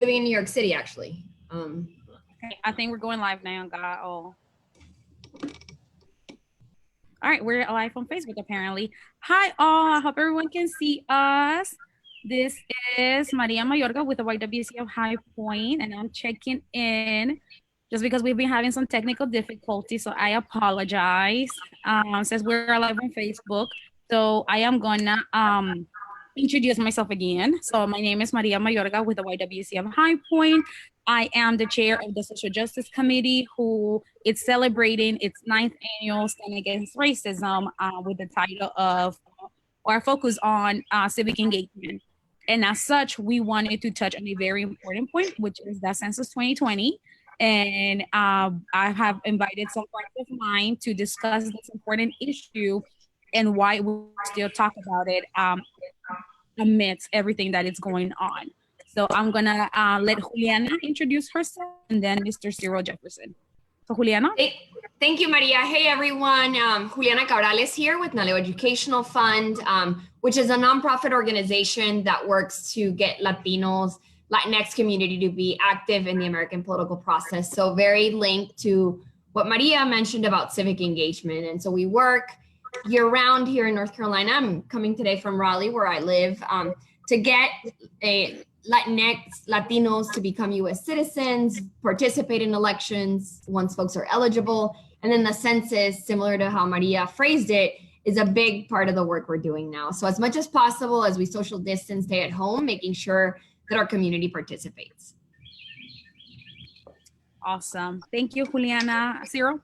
living in New York City, actually. Okay, I think we're going live now, guys. Oh. All right, we're live on Facebook apparently. Hi all, I hope everyone can see us. This is Maria Mayorga with the YWC of High Point, and I'm checking in just because we've been having some technical difficulties, so I apologize. Since we're live on Facebook, so I am gonna introduce myself again. So my name is Maria Mayorga with the YWC of High Point. I am the chair of the Social Justice Committee, who is celebrating its 9th annual Stand Against Racism with the title of, or focus on civic engagement. And as such, we wanted to touch on a very important point, which is the Census 2020. And I have invited some friends of mine to discuss this important issue and why we still talk about it amidst everything that is going on. So I'm gonna let Juliana introduce herself, and then Mr. Cyril Jefferson. So Juliana. Thank you, Maria. Hey, everyone. Juliana Cabrales here with Naleo Educational Fund, which is a nonprofit organization that works to get Latinos, Latinx community to be active in the American political process. So very linked to what Maria mentioned about civic engagement. And so we work year-round here in North Carolina. I'm coming today from Raleigh, where I live, to get Latinx, Latinos to become U.S. citizens, participate in elections once folks are eligible. And then the census, similar to how Maria phrased it, is a big part of the work we're doing now. So as much as possible, as we social distance, stay at home, making sure that our community participates. Awesome. Thank you, Juliana. Cyril?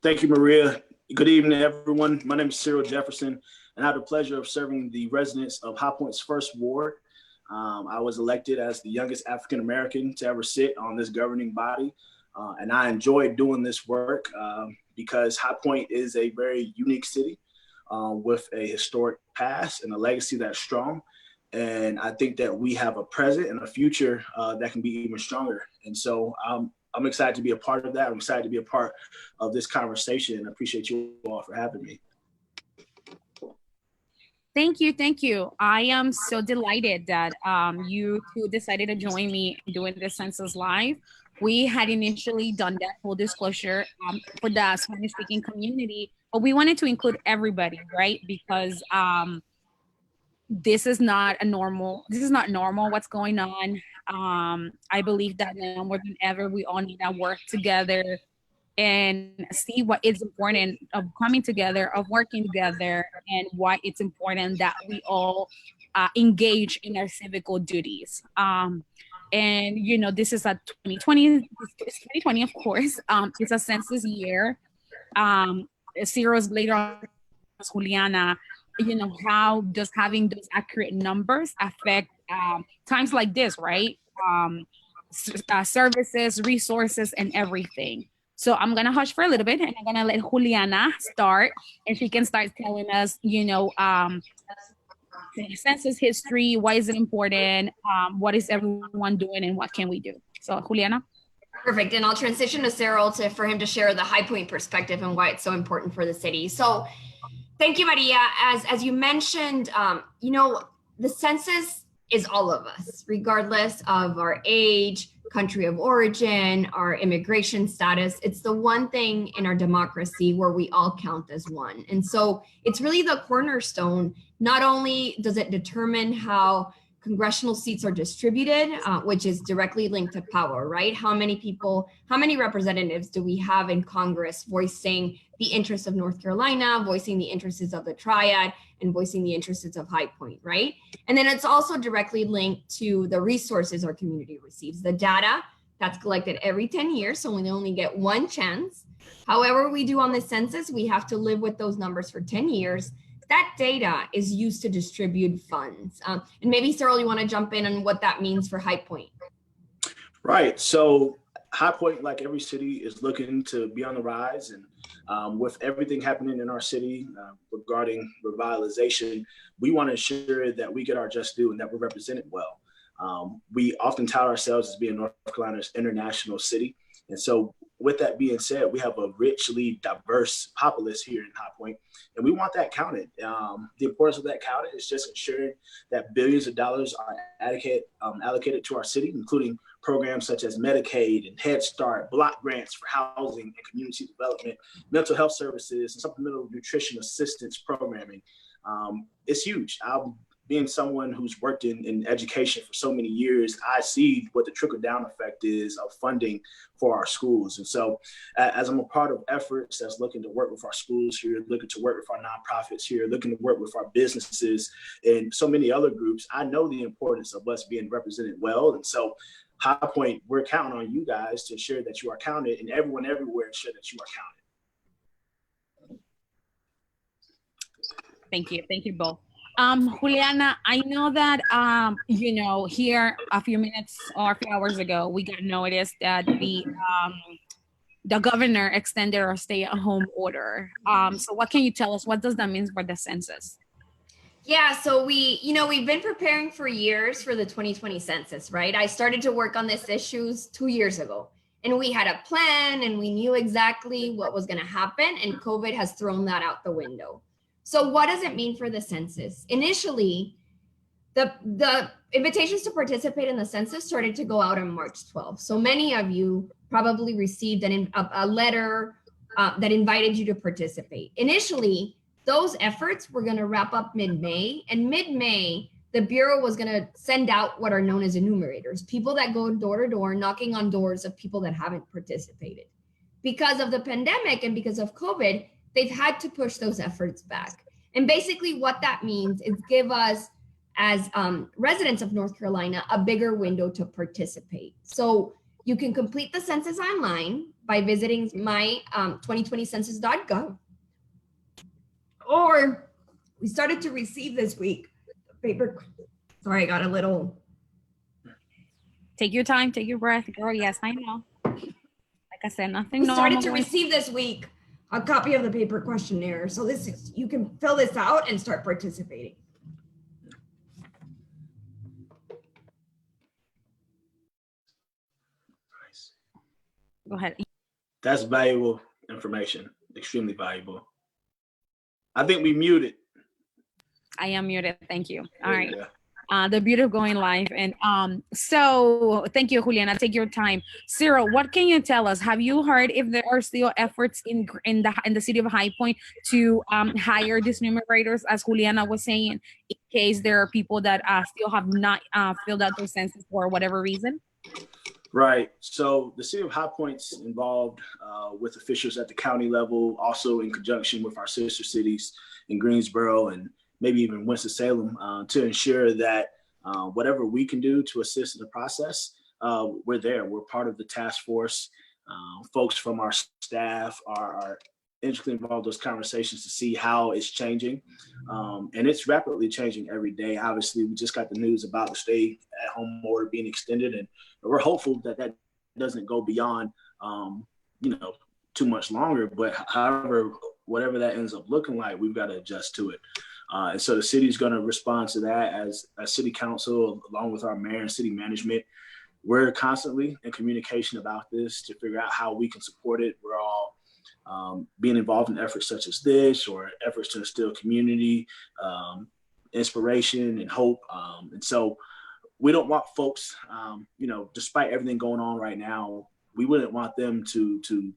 Thank you, Maria. Good evening, everyone. My name is Cyril Jefferson, and I have the pleasure of serving the residents of High Point's first ward. I was elected as the youngest African-American to ever sit on this governing body, and I enjoy doing this work because High Point is a very unique city with a historic past and a legacy that's strong. And I think that we have a present and a future that can be even stronger. And so I'm excited to be a part of that. I'm excited to be a part of this conversation. I appreciate you all for having me. Thank you. Thank you. I am so delighted that you two decided to join me doing the Census Live. We had initially done that full disclosure for the Spanish-speaking community, but we wanted to include everybody, right? Because this is not normal what's going on. I believe that now more than ever, we all need to work together and see what is important of coming together, of working together, and why it's important that we all engage in our civical duties. And you know, this is a 2020, it's 2020, of course. It's a census year. Cyril's later on, Juliana, you know, how does having those accurate numbers affect times like this, right? Services, resources, and everything. So I'm gonna hush for a little bit, and I'm gonna let Juliana start, and she can start telling us, you know, census history, why is it important, what is everyone doing, and what can we do? So Juliana. Perfect, and I'll transition to Cyril for him to share the High Point perspective and why it's so important for the city. So thank you, Maria. As you mentioned, you know, the census is all of us, regardless of our age, country of origin, our immigration status. It's the one thing in our democracy where we all count as one. And so it's really the cornerstone. Not only does it determine how congressional seats are distributed, which is directly linked to power, right? How many people, how many representatives do we have in Congress voicing the interests of North Carolina, voicing the interests of the Triad, and voicing the interests of High Point, right? And then it's also directly linked to the resources our community receives, the data that's collected every 10 years, so we only get one chance. However we do on the census, we have to live with those numbers for 10 years. That data is used to distribute funds. And maybe Cyril, you want to jump in on what that means for High Point? Right, so High Point, like every city, is looking to be on the rise, and with everything happening in our city regarding revitalization, we want to ensure that we get our just due and that we're represented well. We often tout ourselves as being North Carolina's international city, and so with that being said, we have a richly diverse populace here in High Point, and we want that counted. The importance of that counted is just ensuring that billions of dollars are allocated to our city, including programs such as Medicaid and Head Start, block grants for housing and community development, mental health services, and supplemental nutrition assistance programming. It's huge. Being someone who's worked in education for so many years, I see what the trickle-down effect is of funding for our schools. And so as I'm a part of efforts that's looking to work with our schools here, looking to work with our nonprofits here, looking to work with our businesses and so many other groups, I know the importance of us being represented well. And so High Point, we're counting on you guys to ensure that you are counted, and everyone everywhere ensure that you are counted. Thank you. Thank you both. Juliana, I know that, here a few minutes or a few hours ago, we got notice that the governor extended our stay-at-home order. So what can you tell us? What does that mean for the census? Yeah, so we've been preparing for years for the 2020 census, right? I started to work on this issues 2 years ago, and we had a plan and we knew exactly what was going to happen, and COVID has thrown that out the window. So what does it mean for the census? Initially, the invitations to participate in the census started to go out on March 12th. So many of you probably received a letter that invited you to participate. Initially, those efforts were going to wrap up mid-May, and mid-May, the Bureau was going to send out what are known as enumerators, people that go door to door, knocking on doors of people that haven't participated. Because of the pandemic and because of COVID, they've had to push those efforts back. And basically what that means is give us, as residents of North Carolina, a bigger window to participate. So you can complete the census online by visiting my 2020census.gov. Or we started to receive this week paper. Sorry, I got a little. Take your time, take your breath, girl. Yes, I know. Like I said, nothing. We started to receive this week a copy of the paper questionnaire. So you can fill this out and start participating. Nice. Go ahead. That's valuable information, extremely valuable. I think we muted. I am muted. Thank you. All right. The beauty of going live. And so thank you, Juliana. Take your time. Cyril, what can you tell us? Have you heard if there are still efforts in the city of High Point to hire these numerators, as Juliana was saying, in case there are people that still have not filled out their census for whatever reason? Right. So the city of High Point's involved with officials at the county level, also in conjunction with our sister cities in Greensboro and maybe even Winston-Salem, to ensure that whatever we can do to assist in the process, we're there. We're part of the task force. Folks from our staff are intricately involved in those conversations to see how it's changing. And it's rapidly changing every day. Obviously, we just got the news about the stay-at-home order being extended, and we're hopeful that that doesn't go beyond, too much longer. But however, whatever that ends up looking like, we've got to adjust to it. And so the city is going to respond to that as city council, along with our mayor and city management. We're constantly in communication about this to figure out how we can support it. We're all being involved in efforts such as this, or efforts to instill community, inspiration and hope. And so we don't want folks, despite everything going on right now, we wouldn't want them to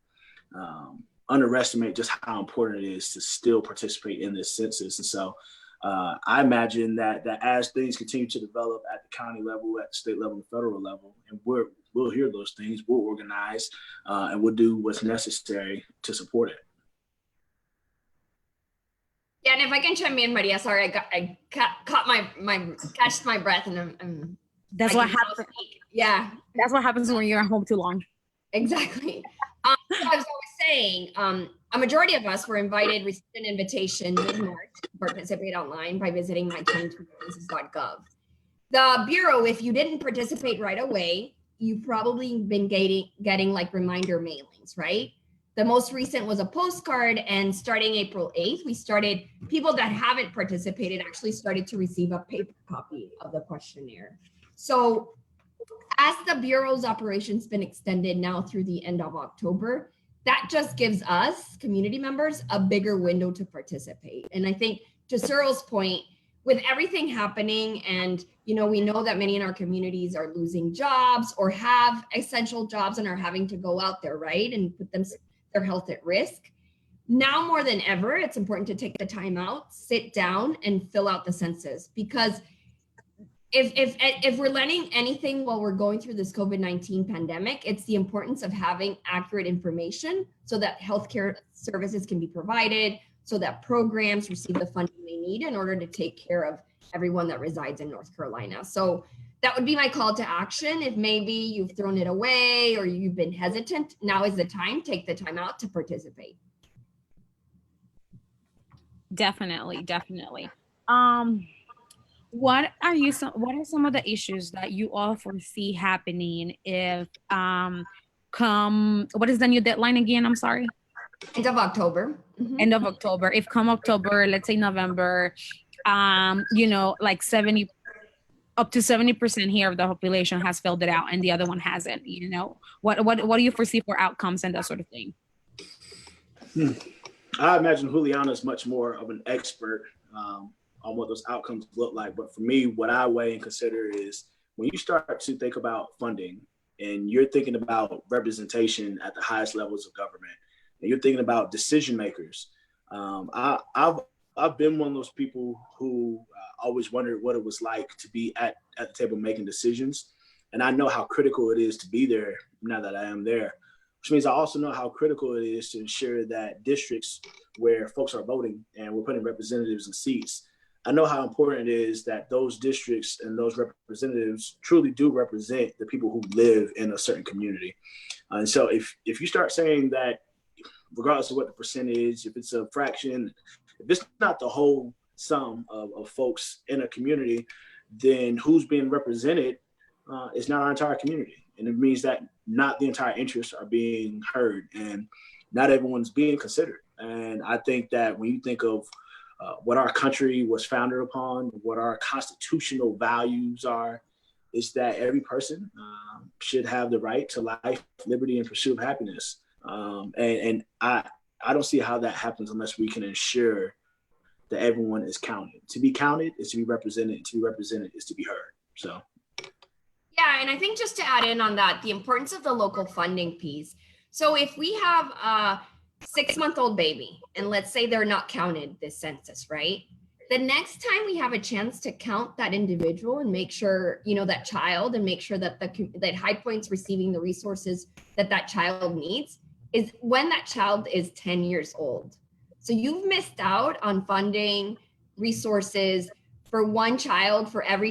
underestimate just how important it is to still participate in this census. And so I imagine that as things continue to develop at the county level, at the state level, and federal level, and we'll hear those things, we'll organize, and we'll do what's necessary to support it. Yeah, and if I can chime in, Maria, sorry, I caught catched my breath, and that's what happens. Yeah, that's what happens when you're at home too long. Exactly. So as I was saying, a majority of us were received an invitation mid-March to participate online by visiting my 2020census.gov. The Bureau, if you didn't participate right away, you've probably been getting like reminder mailings, right? The most recent was a postcard, and starting April 8th, people that haven't participated actually started to receive a paper copy of the questionnaire. So as the Bureau's operation's been extended now through the end of October, that just gives us community members a bigger window to participate. And I think to Cyril's point, with everything happening, and we know that many in our communities are losing jobs or have essential jobs and are having to go out there, right, and put their health at risk. Now more than ever, it's important to take the time out, sit down, and fill out the census, because if we're learning anything while we're going through this COVID-19 pandemic, it's the importance of having accurate information so that healthcare services can be provided, so that programs receive the funding they need in order to take care of everyone that resides in North Carolina. So that would be my call to action. If maybe you've thrown it away or you've been hesitant, now is the time. Take the time out to participate. Definitely. What are some of the issues that you all foresee happening if what is the new deadline again? I'm sorry. End of October. Mm-hmm. End of October. If come October, let's say November, like up to 70% here of the population has filled it out and the other one hasn't, what do you foresee for outcomes and that sort of thing? I imagine Juliana is much more of an expert on what those outcomes look like. But for me, what I weigh and consider is when you start to think about funding and you're thinking about representation at the highest levels of government, and you're thinking about decision makers. I've been one of those people who always wondered what it was like to be at the table making decisions. And I know how critical it is to be there now that I am there, which means I also know how critical it is to ensure that districts where folks are voting and we're putting representatives in seats, I know how important it is that those districts and those representatives truly do represent the people who live in a certain community. And so if you start saying that, regardless of what the percent is, if it's a fraction, if it's not the whole sum of folks in a community, then who's being represented is not our entire community. And it means that not the entire interests are being heard and not everyone's being considered. And I think that when you think of what our country was founded upon, what our constitutional values are, is that every person should have the right to life, liberty, and pursuit of happiness. And I don't see how that happens unless we can ensure that everyone is counted. To be counted is to be represented. To be represented is to be heard. So. Yeah, and I think just to add in on that, the importance of the local funding piece. So if we have a 6-month-old baby, and let's say they're not counted this census, right? The next time we have a chance to count that individual and make sure, that child, and make sure that that High Point's receiving the resources that child needs, is when that child is 10 years old. So you've missed out on funding resources for one child, for every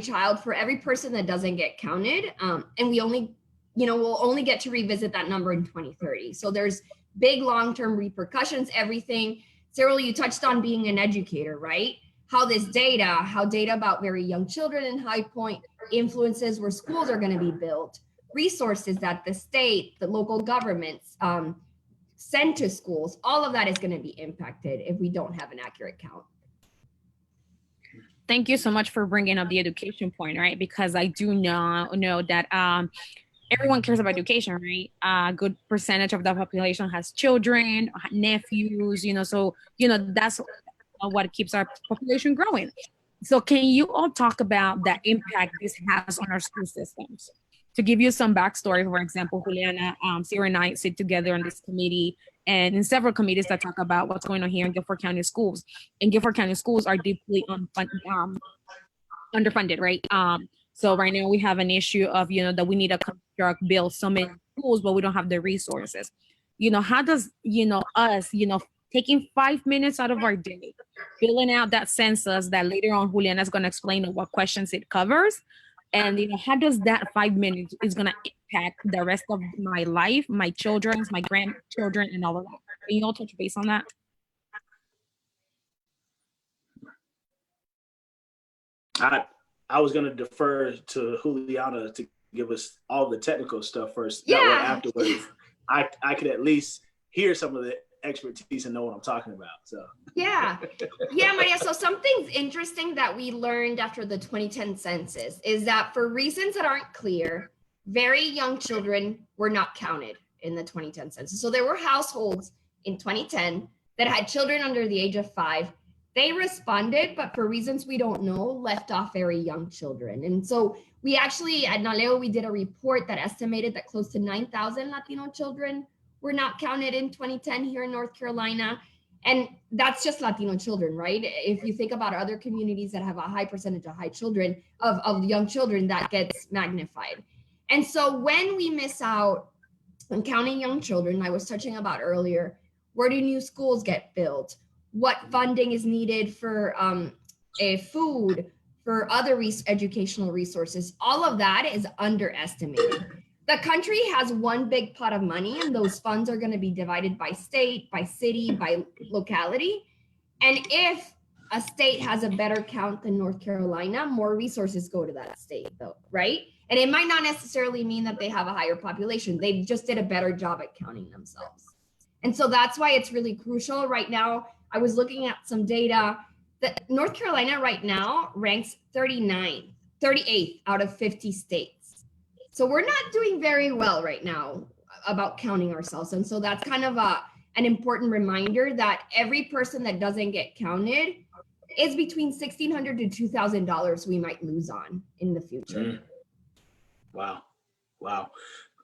person that doesn't get counted. And we only, we'll only get to revisit that number in 2030. So there's big long-term repercussions, everything. Cyril, you touched on being an educator, right? How data about very young children in High Point influences where schools are going to be built, resources that the state, the local governments send to schools, all of that is going to be impacted if we don't have an accurate count. Thank you so much for bringing up the education point, right? Because I do know that everyone cares about education, right? A good percentage of the population has children, nephews, so, that's what keeps our population growing. So can you all talk about the impact this has on our school systems? To give you some backstory, for example, Juliana, Sarah and I sit together on this committee and in several committees that talk about what's going on here in Guilford County schools. And Guilford County schools are deeply underfunded, right? So right now we have an issue of, that we need to build so many schools, but we don't have the resources. How does, us, taking 5 minutes out of our day, filling out that census that later on Juliana is going to explain what questions it covers. And, how does that 5 minutes is going to impact the rest of my life, my children's, my grandchildren, and all of that? Can you all touch base on that? I was going to defer to Juliana to give us all the technical stuff first. Yeah. That way afterwards, I could at least hear some of the expertise and know what I'm talking about. So yeah, Maria. So something interesting that we learned after the 2010 census is that for reasons that aren't clear, very young children were not counted in the 2010 census. So there were households in 2010 that had children under the age of 5. They responded, but for reasons we don't know, left off very young children. And so we actually, at NALEO, we did a report that estimated that close to 9,000 Latino children were not counted in 2010 here in North Carolina. And that's just Latino children, right? If you think about other communities that have a high percentage of of young children, that gets magnified. And so when we miss out on counting young children, I was touching about earlier, where do new schools get built? What funding is needed for food, for other educational resources? All of that is underestimated. The country has one big pot of money, and those funds are going to be divided by state, by city, by locality. And if a state has a better count than North Carolina, more resources go to that state, though, right? And it might not necessarily mean that they have a higher population. They just did a better job at counting themselves. And so that's why it's really crucial right now. I was looking at some data that North Carolina right now ranks 38th out of 50 states. So we're not doing very well right now about counting ourselves. And so that's kind of an important reminder that every person that doesn't get counted is between $1,600 to $2,000 we might lose on in the future. Wow.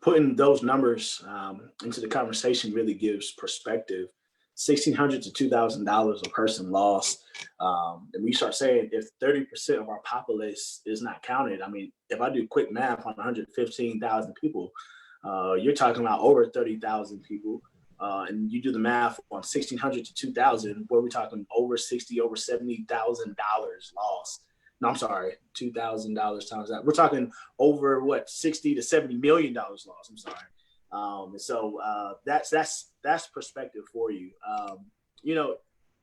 Putting those numbers into the conversation really gives perspective. $1,600 to $2,000 a person lost. And we start saying if 30% of our populace is not counted, I mean, if I do quick math on 115,000 people, you're talking about over 30,000 people. And you do the math on 1,600 to 2,000, where we're talking over $70,000 lost. No, I'm sorry, $2,000 times that. We're talking over what, $60 to $70 million lost. I'm sorry. And so that's perspective for you. You know,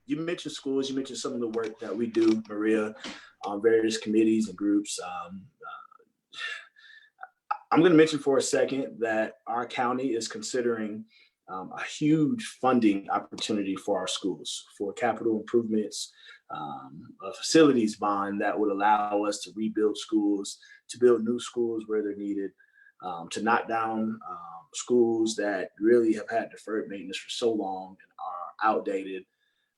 you mentioned schools, you mentioned some of the work that we do, Maria, on various committees and groups. I'm going to mention for a second that our county is considering a huge funding opportunity for our schools, for capital improvements, a facilities bond that would allow us to rebuild schools, to build new schools where they're needed, to knock down schools that really have had deferred maintenance for so long and are outdated.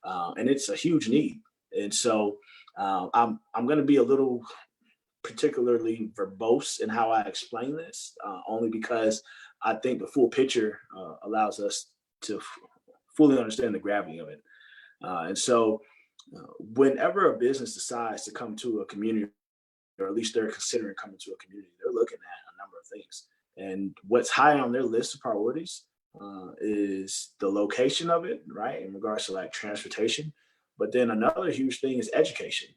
And it's a huge need. And so I'm going to be a little particularly verbose in how I explain this, only because I think the full picture allows us to fully understand the gravity of it. And so whenever a business decides to come to a community, or at least they're considering coming to a community, they're looking at a number of things. And what's high on their list of priorities is the location of it, right, in regards to like transportation. But then another huge thing is education.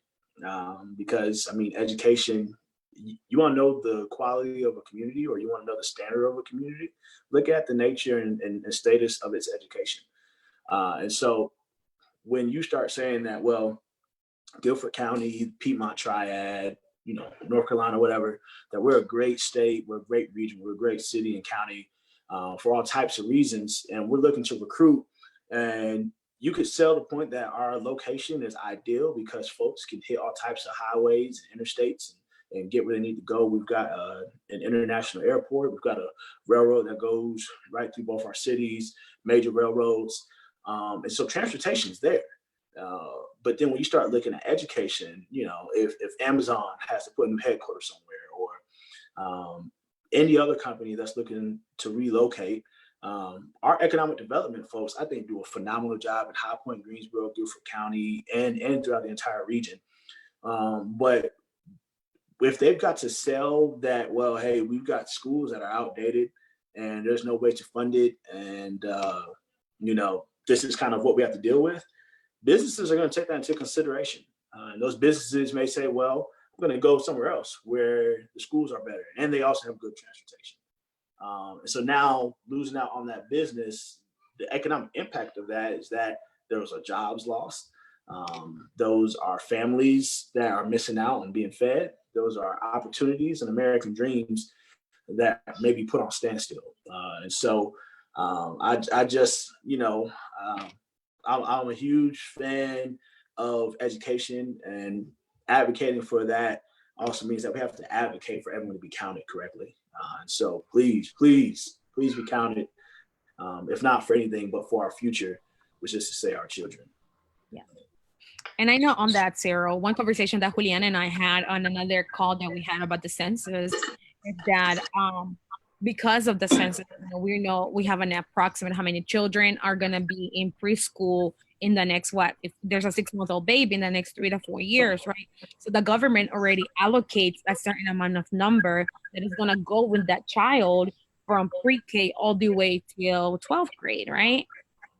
Because, I mean, education, you want to know the quality of a community, or you want to know the standard of a community, look at the nature and status of its education. And so when you start saying that, well, Guilford County, Piedmont Triad, you know, North Carolina, whatever, that we're a great state, we're a great region, we're a great city and county for all types of reasons, and we're looking to recruit, and you could sell the point that our location is ideal because folks can hit all types of highways and interstates and get where they need to go. We've got an international airport. We've got a railroad that goes right through both our cities, major railroads. And so transportation is there. But then when you start looking at education, you know, if Amazon has to put a new headquarters somewhere, or any other company that's looking to relocate, our economic development folks, I think, do a phenomenal job in High Point, Greensboro, Guilford County, and throughout the entire region. But if they've got to sell that, well, hey, we've got schools that are outdated and there's no way to fund it, and you know, this is kind of what we have to deal with, businesses are going to take that into consideration. And those businesses may say, well, I'm going to go somewhere else where the schools are better and they also have good transportation. And so now losing out on that business, the economic impact of that is that those are jobs lost. Those are families that are missing out and being fed. Those are opportunities and American dreams that may be put on standstill. And so I just, you know, I'm a huge fan of education, and advocating for that also means that we have to advocate for everyone to be counted correctly. So please be counted, if not for anything, but for our future, which is to say our children. Yeah. And I know on that, Cyril, one conversation that Juliana and I had on another call that we had about the census is that because of the census, we know we have an approximate how many children are going to be in preschool in the next, if there's a 6-month-old baby in the next 3 to 4 years, right? So the government already allocates a certain amount of number that is going to go with that child from pre-K all the way till 12th grade, right?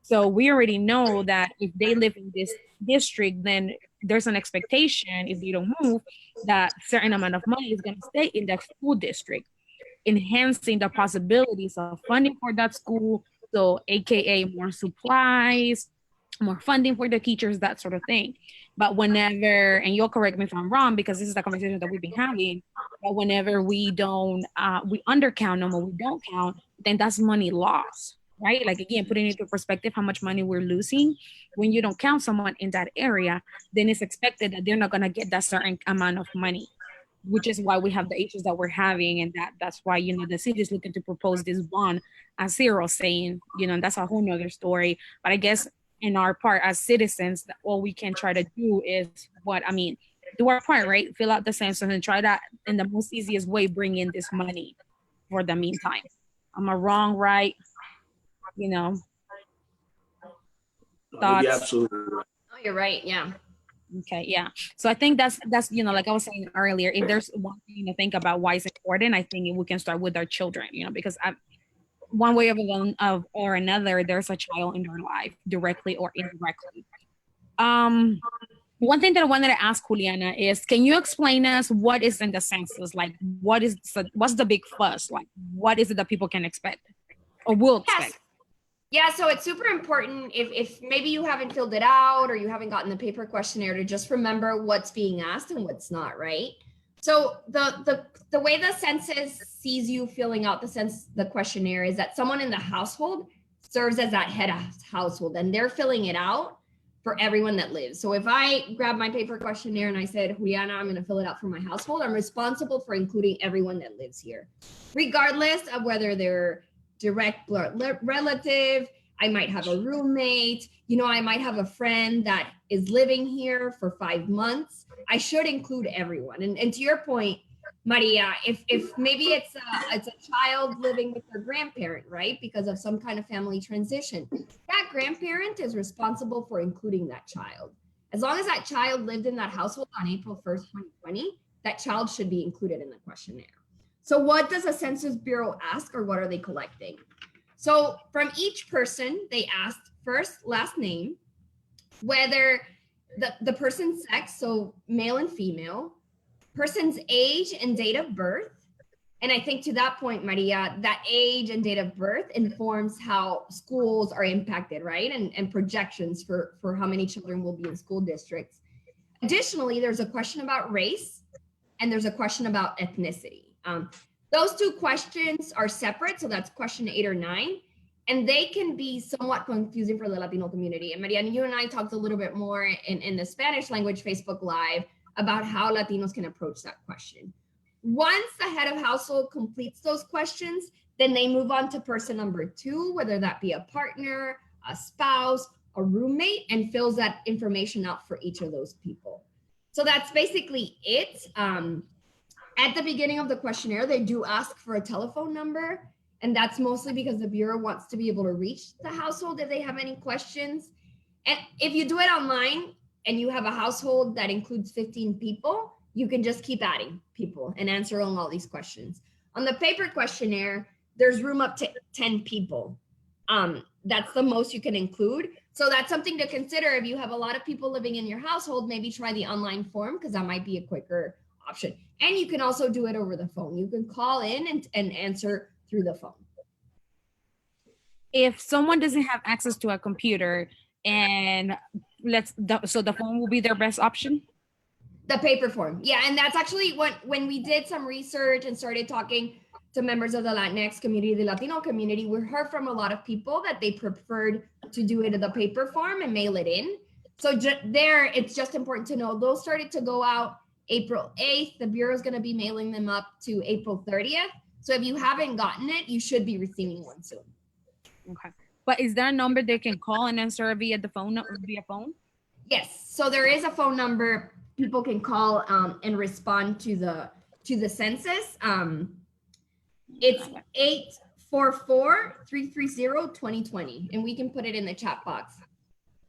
So we already know that if they live in this district, then there's an expectation, if they don't move, that certain amount of money is going to stay in that school district, enhancing the possibilities of funding for that school. So AKA more supplies, more funding for the teachers, that sort of thing. But whenever, and you'll correct me if I'm wrong, because this is the conversation that we've been having, but whenever we don't, we undercount them or we don't count, then that's money lost, right? Like, again, putting into perspective how much money we're losing. When you don't count someone in that area, then it's expected that they're not going to get that certain amount of money, which is why we have the issues that we're having. And that's why, the city is looking to propose this bond, as Cyril saying, and that's a whole nother story. But I guess in our part as citizens, all we can try to do is do our part, right? Fill out the census and try that in the most easiest way, bring in this money for the meantime. Am I wrong, right? Thoughts? Yeah, absolutely right. Oh, you're right. Yeah. Okay, yeah. So I think that's like I was saying earlier, if there's one thing to think about why it's important, I think we can start with our children, because one way or another, there's a child in their life, directly or indirectly. One thing that I wanted to ask Juliana is, can you explain us what is in the census? Like, what's the big fuss? Like, what is it that people can expect or will expect? Yeah, so it's super important if maybe you haven't filled it out or you haven't gotten the paper questionnaire, to just remember what's being asked and what's not, right? So the way the census sees you filling out the questionnaire is that someone in the household serves as that head of household, and they're filling it out for everyone that lives. So if I grab my paper questionnaire and I said, Juliana, I'm going to fill it out for my household, I'm responsible for including everyone that lives here, regardless of whether they're direct blood relative, I might have a roommate, I might have a friend that is living here for 5 months. I should include everyone. And to your point, Maria, if maybe it's a child living with their grandparent, right? Because of some kind of family transition, that grandparent is responsible for including that child. As long as that child lived in that household on April 1st, 2020, that child should be included in the questionnaire. So what does a Census Bureau ask, or what are they collecting? So from each person, they asked first, last name, whether the person's sex, so male and female, person's age and date of birth. And I think to that point, Maria, that age and date of birth informs how schools are impacted, right? And projections for how many children will be in school districts. Additionally, there's a question about race and there's a question about ethnicity. Those two questions are separate, so that's question 8 or 9, and they can be somewhat confusing for the Latino community. And Mariana, you and I talked a little bit more in the Spanish language Facebook Live about how Latinos can approach that question. Once the head of household completes those questions, then they move on to person number 2, whether that be a partner, a spouse, a roommate, and fills that information out for each of those people. So that's basically it. At the beginning of the questionnaire, they do ask for a telephone number, and that's mostly because the Bureau wants to be able to reach the household if they have any questions. And if you do it online and you have a household that includes 15 people, you can just keep adding people and answering all these questions. On the paper questionnaire, there's room up to 10 people. That's the most you can include. So that's something to consider. If you have a lot of people living in your household, maybe try the online form, because that might be a quicker option. And you can also do it over the phone. You can call in and answer through the phone. If someone doesn't have access to a computer, and so the phone will be their best option? The paper form. Yeah, and that's actually when we did some research and started talking to members of the Latinx community, the Latino community, we heard from a lot of people that they preferred to do it in the paper form and mail it in. So it's just important to know those started to go out April 8th. The Bureau is going to be mailing them up to April 30th. So if you haven't gotten it, you should be receiving one soon. Okay. But is there a number they can call and answer via phone? Yes. So there is a phone number people can call and respond to the census. It's 844-330-2020, and we can put it in the chat box.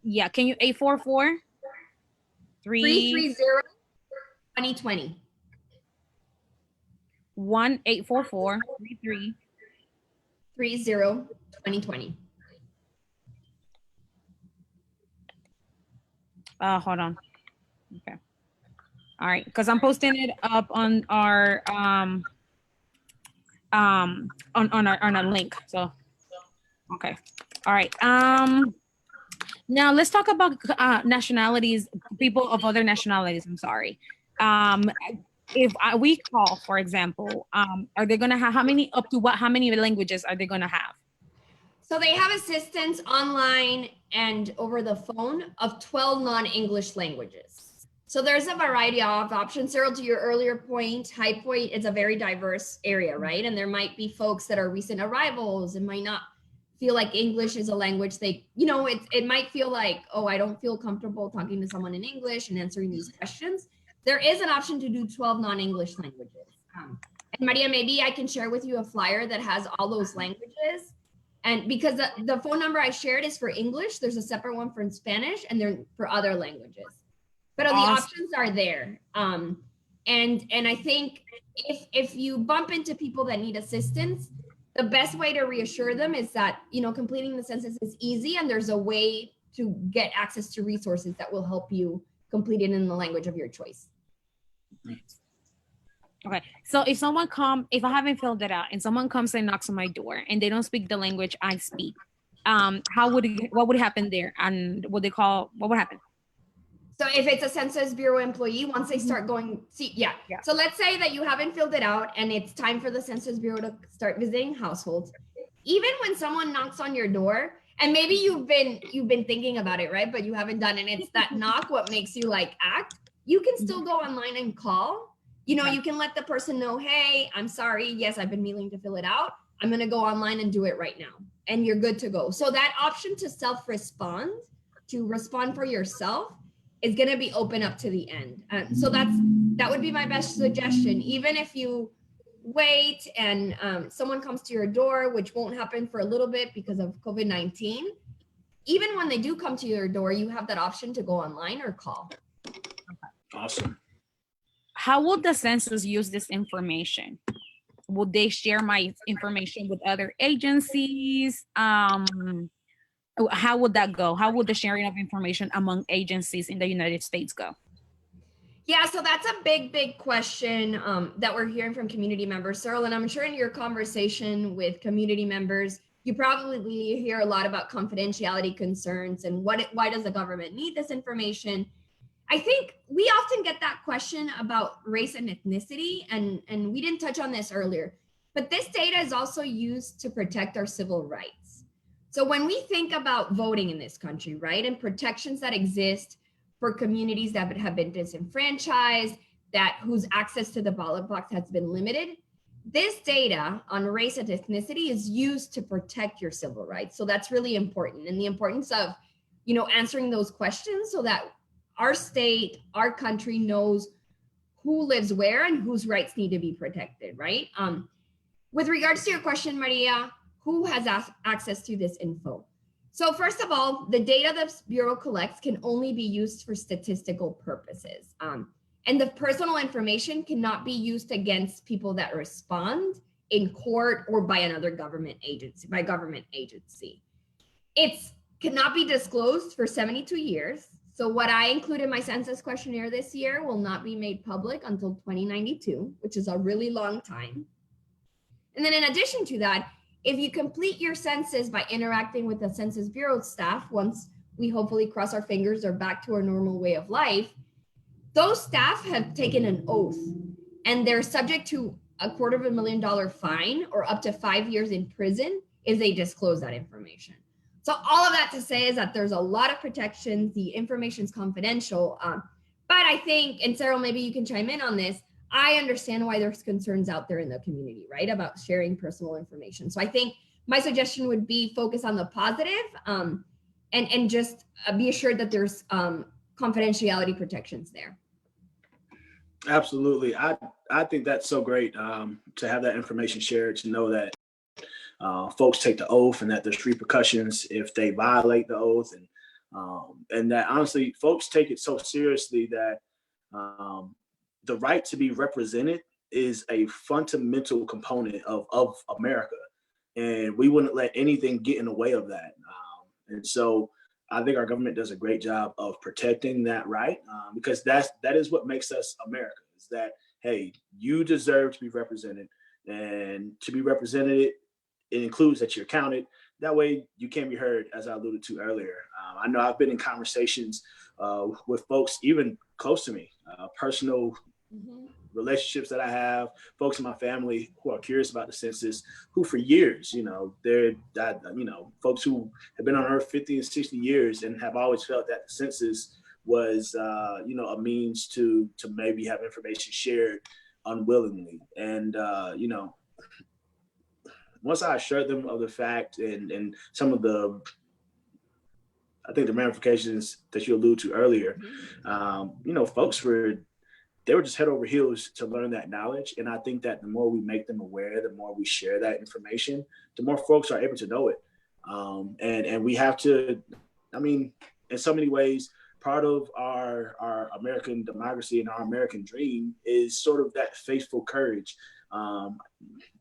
Yeah. Can you 844-330-2020? 1-844-33 2020. Hold on. Okay. All right, because I'm posting it up on our on our link. So okay. All right. Now let's talk about nationalities, people of other nationalities. I'm sorry. If we call, for example, are they gonna have how many languages are they gonna have? So they have assistance online and over the phone of 12 non-English languages. So there's a variety of options. Cyril, to your earlier point, High Point is a very diverse area, right? And there might be folks that are recent arrivals and might not feel like English is a language they, it might feel like, oh, I don't feel comfortable talking to someone in English and answering these questions. There is an option to do 12 non-English languages. And Maria, maybe I can share with you a flyer that has all those languages. And because the phone number I shared is for English, there's a separate one for Spanish and they're for other languages. But the options are there. And I think if you bump into people that need assistance, the best way to reassure them is that, completing the census is easy and there's a way to get access to resources that will help you complete it in the language of your choice. Okay, so if I haven't filled it out and someone comes and knocks on my door and they don't speak the language I speak, what would happen there? And what would happen? So if it's a Census Bureau employee, once they start going, yeah. So let's say that you haven't filled it out and it's time for the Census Bureau to start visiting households. Even when someone knocks on your door, and maybe you've been thinking about it, right? But you haven't done it. And it's that knock what makes you act. You can still go online and call. You can let the person know, hey, I'm sorry. Yes, I've been meaning to fill it out. I'm going to go online and do it right now. And you're good to go. So that option to respond for yourself is going to be open up to the end. So that would be my best suggestion. Even if you wait and someone comes to your door, which won't happen for a little bit because of COVID-19, even when they do come to your door, you have that option to go online or call. Awesome. How would the census use this information? Would they share my information with other agencies? How would that go? How would the sharing of information among agencies in the United States go? Yeah, so that's a big question that we're hearing from community members, Cyril, and I'm sure in your conversation with community members, you probably hear a lot about confidentiality concerns and why does the government need this information? I think we often get that question about race and ethnicity, and we didn't touch on this earlier, but this data is also used to protect our civil rights. So when we think about voting in this country, right, and protections that exist for communities that have been disenfranchised, whose access to the ballot box has been limited, this data on race and ethnicity is used to protect your civil rights. So that's really important, and the importance of, answering those questions so that our state, our country knows who lives where and whose rights need to be protected, right? With regards to your question, Maria, who has access to this info? So first of all, the data the Bureau collects can only be used for statistical purposes. And the personal information cannot be used against people that respond in court or by another government agency. It cannot be disclosed for 72 years. So what I include in my census questionnaire this year will not be made public until 2092, which is a really long time. And then in addition to that, if you complete your census by interacting with the Census Bureau staff, once we hopefully cross our fingers are back to our normal way of life, those staff have taken an oath and they're subject to a $250,000 fine or up to 5 years in prison if they disclose that information. So all of that to say is that there's a lot of protections. The information's confidential. But I think, and Cyril, maybe you can chime in on this, I understand why there's concerns out there in the community, right, about sharing personal information. So I think my suggestion would be focus on the positive, and just be assured that there's confidentiality protections there. Absolutely. I think that's so great to have that information shared, to know that folks take the oath and that there's repercussions if they violate the oath, and that honestly folks take it so seriously that the right to be represented is a fundamental component of America, and we wouldn't let anything get in the way of that. And so I think our government does a great job of protecting that right, because that is what makes us America, is that, hey, you deserve to be represented, and to be represented, it includes that you're counted. That way you can be heard, as I alluded to earlier. I know I've been in conversations with folks even close to me, personal relationships that I have, folks in my family who are curious about the census, who for years, folks who have been on Earth 50 and 60 years and have always felt that the census was, a means to maybe have information shared unwillingly. And, once I assured them of the fact and some of the, I think the ramifications that you alluded to earlier, folks were just head over heels to learn that knowledge. And I think that the more we make them aware, the more we share that information, the more folks are able to know it. And we have to, in so many ways, part of our American democracy and our American dream is sort of that faithful courage.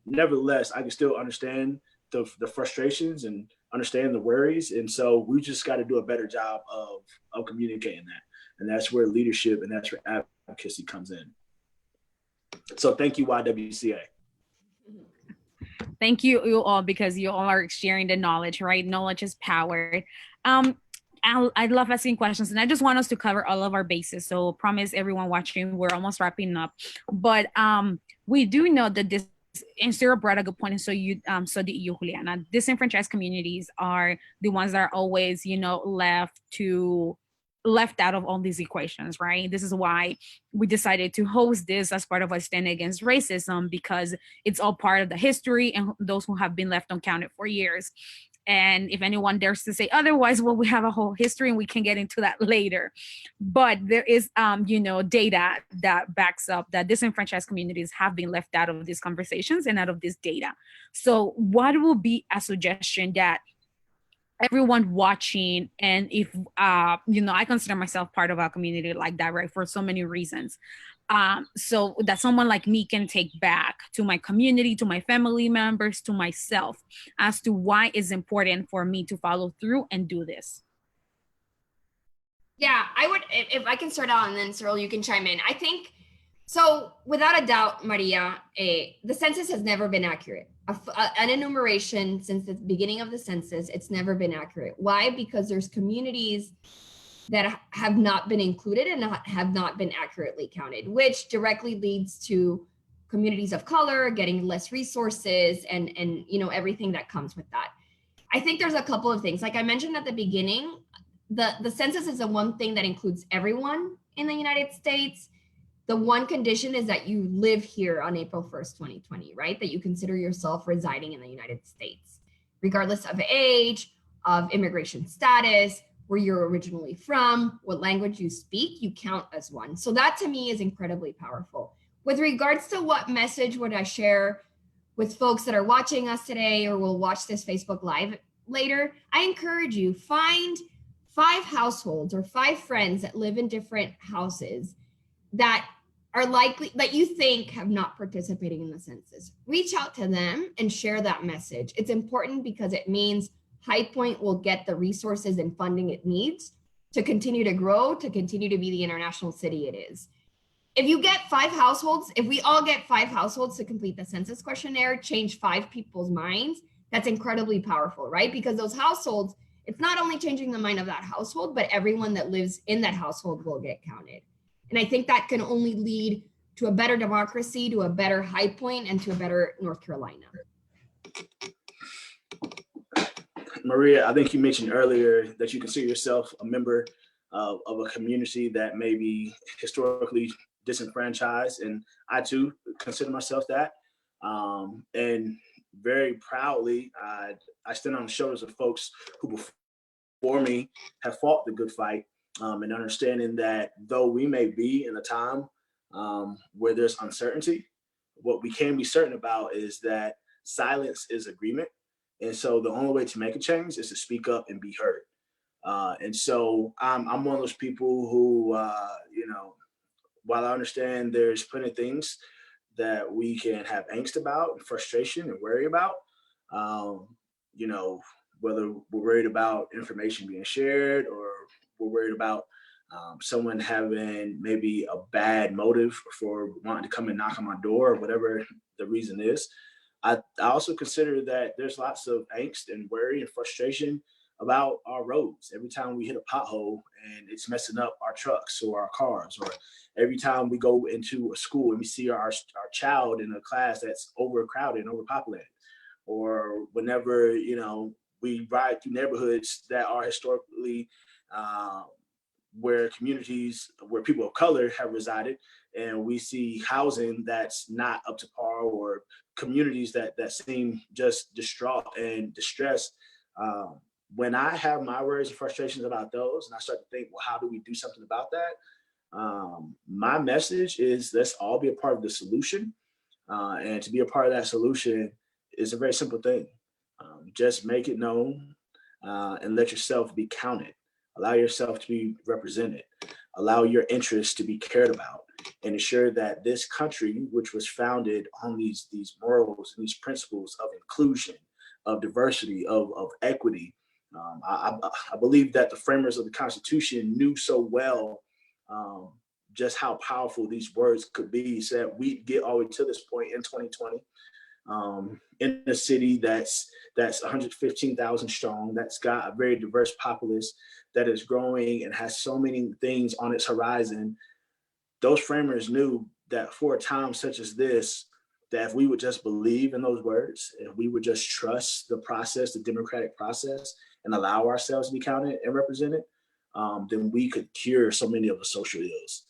Nevertheless, I can still understand the frustrations and understand the worries. And so we just got to do a better job of communicating that. And that's where leadership and that's where advocacy comes in. So thank you, YWCA. Thank you all, because you all are sharing the knowledge, right? Knowledge is power. I love asking questions, and I just want us to cover all of our bases. So promise everyone watching, we're almost wrapping up. But we do know that this, and Sarah brought a good point, and so did you, Juliana. Disenfranchised communities are the ones that are always, left out of all these equations, right? This is why we decided to host this as part of our stand against racism, because it's all part of the history and those who have been left uncounted for years. And if anyone dares to say otherwise, well, we have a whole history and we can get into that later. But there is, data that backs up that disenfranchised communities have been left out of these conversations and out of this data. So what will be a suggestion that everyone watching, and if, I consider myself part of our community like that, right, for so many reasons. So that someone like me can take back to my community, to my family members, to myself, as to why it's important for me to follow through and do this. Yeah, I would, if I can start out and then Cyril, you can chime in. I think, so without a doubt, Maria, the census has never been accurate. An enumeration since the beginning of the census, it's never been accurate. Why? Because there's communities that have not been included and have not been accurately counted, which directly leads to communities of color getting less resources and everything that comes with that. I think there's a couple of things. Like I mentioned at the beginning, the census is the one thing that includes everyone in the United States. The one condition is that you live here on April 1st, 2020, right? That you consider yourself residing in the United States, regardless of age, of immigration status, where you're originally from, what language you speak, you count as one. So that to me is incredibly powerful. With regards to what message would I share with folks that are watching us today or will watch this Facebook Live later, I encourage you, find 5 households or 5 friends that live in different houses that are likely, that you think have not participated in the census. Reach out to them and share that message. It's important because it means High Point will get the resources and funding it needs to continue to grow, to continue to be the international city it is. If you get 5 households, if we all get 5 households to complete the census questionnaire, change 5 people's minds, that's incredibly powerful, right? Because those households, it's not only changing the mind of that household, but everyone that lives in that household will get counted. And I think that can only lead to a better democracy, to a better High Point, and to a better North Carolina. Maria, I think you mentioned earlier that you consider yourself a member of a community that maybe historically disenfranchised, and I too consider myself that. And very proudly, I stand on the shoulders of folks who before me have fought the good fight, and understanding that though we may be in a time where there's uncertainty, what we can be certain about is that silence is agreement. And so the only way to make a change is to speak up and be heard. And so I'm one of those people who, while I understand there's plenty of things that we can have angst about, and frustration and worry about, whether we're worried about information being shared or we're worried about someone having maybe a bad motive for wanting to come and knock on my door or whatever the reason is. I also consider that there's lots of angst and worry and frustration about our roads. Every time we hit a pothole and it's messing up our trucks or our cars, or every time we go into a school and we see our child in a class that's overcrowded and overpopulated, or whenever, we ride through neighborhoods that are historically where communities where people of color have resided, and we see housing that's not up to par, or communities that seem just distraught and distressed. When I have my worries and frustrations about those, and I start to think, well, how do we do something about that? My message is let's all be a part of the solution. And to be a part of that solution is a very simple thing. Just make it known and let yourself be counted. Allow yourself to be represented. Allow your interests to be cared about, and ensure that this country, which was founded on these morals and these principles of inclusion, of diversity, of equity. I believe that the framers of the Constitution knew so well just how powerful these words could be, so that we get all the way to this point in 2020. In a city that's 115,000 strong, that's got a very diverse populace, that is growing and has so many things on its horizon. Those framers knew that for a time such as this, that if we would just believe in those words, if we would just trust the process, the democratic process, and allow ourselves to be counted and represented, then we could cure so many of the social ills.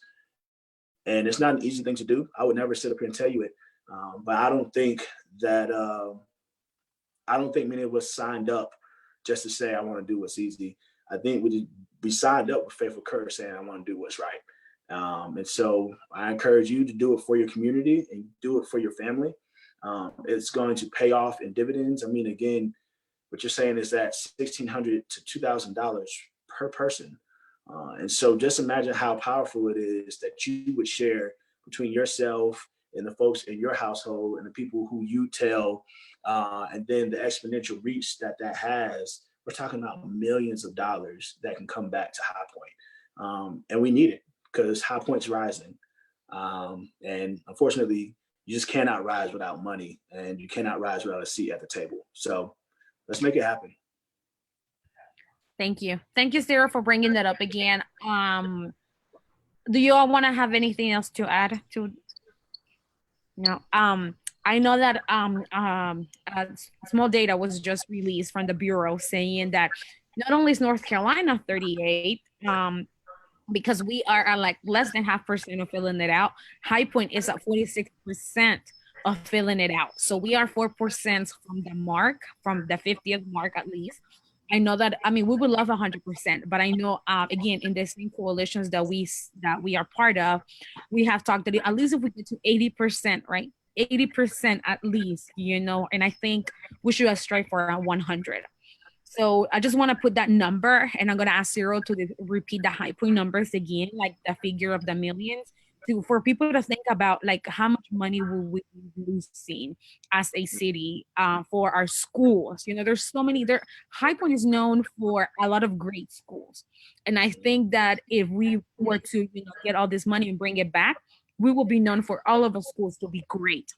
And it's not an easy thing to do. I would never sit up here and tell you it. But I don't think many of us signed up just to say, I want to do what's easy. I think we signed up with faithful courage, saying, I want to do what's right. And so I encourage you to do it for your community and do it for your family. It's going to pay off in dividends. I mean, again, what you're saying is that $1,600 to $2,000 per person. And so just imagine how powerful it is that you would share between yourself and the folks in your household and the people who you tell, and then the exponential reach that has. We're talking about millions of dollars that can come back to High Point. And we need it because High Point's rising. And unfortunately, you just cannot rise without money, and you cannot rise without a seat at the table. So let's make it happen. Thank you. Thank you, Sarah, for bringing that up again. Do you all want to have anything else to add to? No. I know that small data was just released from the Bureau saying that not only is North Carolina 38, because we are at like less than 0.5% of filling it out, High Point is at 46% of filling it out. So we are 4% from the mark, from the 50th mark at least. I know that, we would love 100%, but I know, again, in the same coalitions that we are part of, we have talked that at least if we get to 80%, right? 80% at least, and I think we should strive for around 100. So I just want to put that number, and I'm going to ask Cyril to repeat the High Point numbers again, like the figure of the millions, for people to think about like how much money will we be losing as a city for our schools. There's so many there. High Point is known for a lot of great schools, and I think that if we were to get all this money and bring it back, we will be known for all of the schools to be great,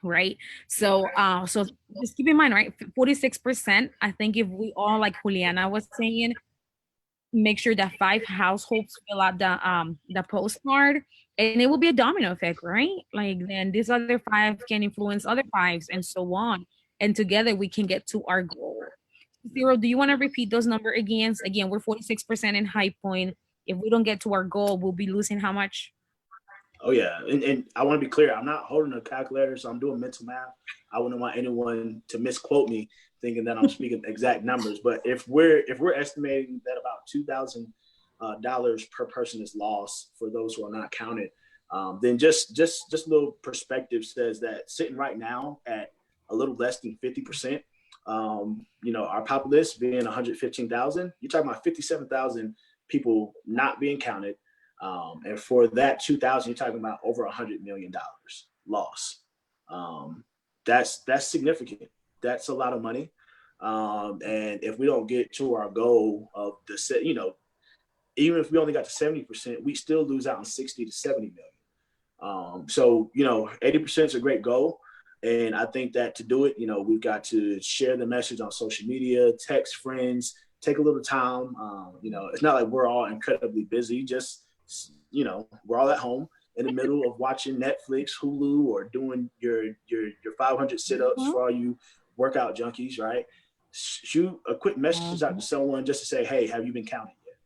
right? So so just keep in mind, right, 46%. I think if we all, like Juliana was saying, make sure that 5 households fill out the postcard, and it will be a domino effect, right? Like then these other 5 can influence other 5s and so on, and together we can get to our goal. Cyril, do you want to repeat those numbers again? We're 46% in High Point. If we don't get to our goal, we'll be losing how much? Oh yeah, and I want to be clear. I'm not holding a calculator, so I'm doing mental math. I wouldn't want anyone to misquote me, thinking that I'm speaking exact numbers. But if we're estimating that about $2,000 per person is lost for those who are not counted, then just a little perspective says that sitting right now at a little less than 50%, our populace being 115,000, you're talking about 57,000 people not being counted. And for that 2,000, you're talking about over $100 million loss. That's significant. That's a lot of money. And if we don't get to our goal of even if we only got to 70%, we still lose out on 60 to 70 million. So 80% is a great goal. And I think that to do it, we've got to share the message on social media, text friends, take a little time. It's not like we're all incredibly busy. Just we're all at home in the middle of watching Netflix, Hulu, or doing your 500 sit-ups for all you workout junkies, right? Shoot a quick message out to someone just to say, hey, have you been counting yet?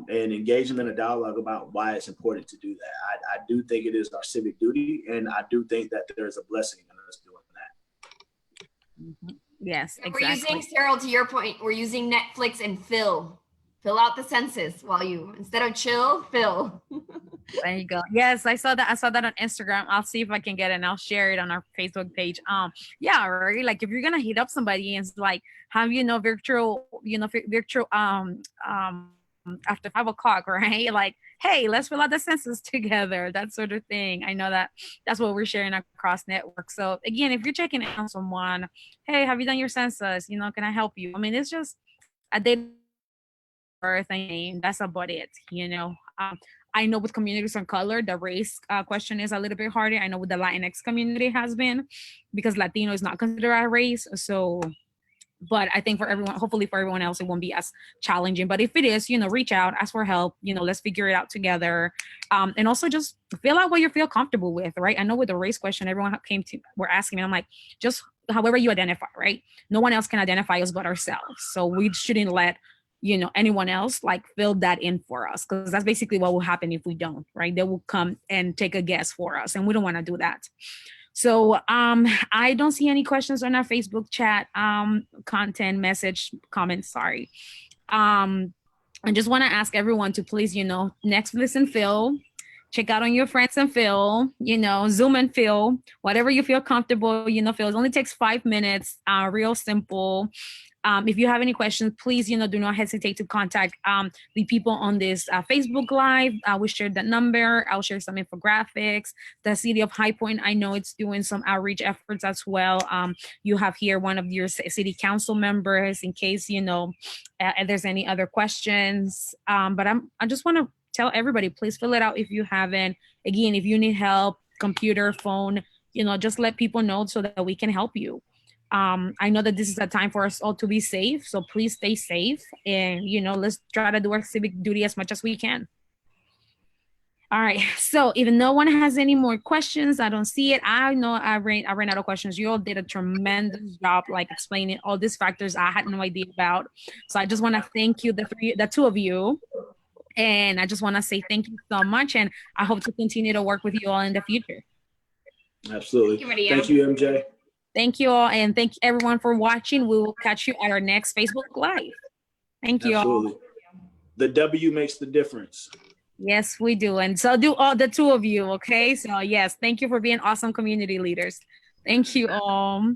And engage them in a dialogue about why it's important to do that. I do think it is our civic duty, and I do think that there's a blessing in us doing that. Yes, exactly. We're using, Cyril, to your point, we're using Netflix and fill out the census while instead of chill, fill. There you go. Yes, I saw that on Instagram. I'll see if I can get it and I'll share it on our Facebook page. Yeah, right. Like if you're gonna hit up somebody and it's like have virtual after 5 o'clock, right? Like, hey, let's fill out the census together, that sort of thing. I know that's what we're sharing across network. So again, if you're checking in on someone, hey, have you done your census? Can I help you? I mean, it's just a date of birth and name. That's about it. I know with communities of color, the race question is a little bit harder. I know with the Latinx community has been, because Latino is not considered a race. So, but I think for everyone, hopefully for everyone else, it won't be as challenging. But if it is, reach out, ask for help, let's figure it out together. And also just fill out what you feel comfortable with, right? I know with the race question, everyone were asking me, I'm like, just however you identify, right? No one else can identify us but ourselves. So we shouldn't let anyone else like fill that in for us, because that's basically what will happen if we don't, right? They will come and take a guess for us, and we don't want to do that. So I don't see any questions on our Facebook chat, content, message, comments, sorry. I just want to ask everyone to please, Netflix and fill, check out on your friends and fill, Zoom and fill, whatever you feel comfortable, fill. It only takes 5 minutes, real simple. If you have any questions, please, do not hesitate to contact the people on this Facebook Live. We shared that number. I'll share some infographics. The city of High Point, I know it's doing some outreach efforts as well. You have here one of your city council members in case, if there's any other questions. But I just want to tell everybody, please fill it out if you haven't. Again, if you need help, computer, phone, just let people know so that we can help you. I know that this is a time for us all to be safe, so please stay safe, and let's try to do our civic duty as much as we can. All right, so if no one has any more questions, I don't see it. I know I ran out of questions. You all did a tremendous job like explaining all these factors I had no idea about. So I just want to thank you, the two of you, and I just want to say thank you so much, and I hope to continue to work with you all in the future. Absolutely. Thank you, MJ. Thank you all, and thank everyone for watching. We will catch you at our next Facebook Live. Thank you all. The W makes the difference. Yes, we do. And so do all the two of you, okay? So yes, thank you for being awesome community leaders. Thank you all.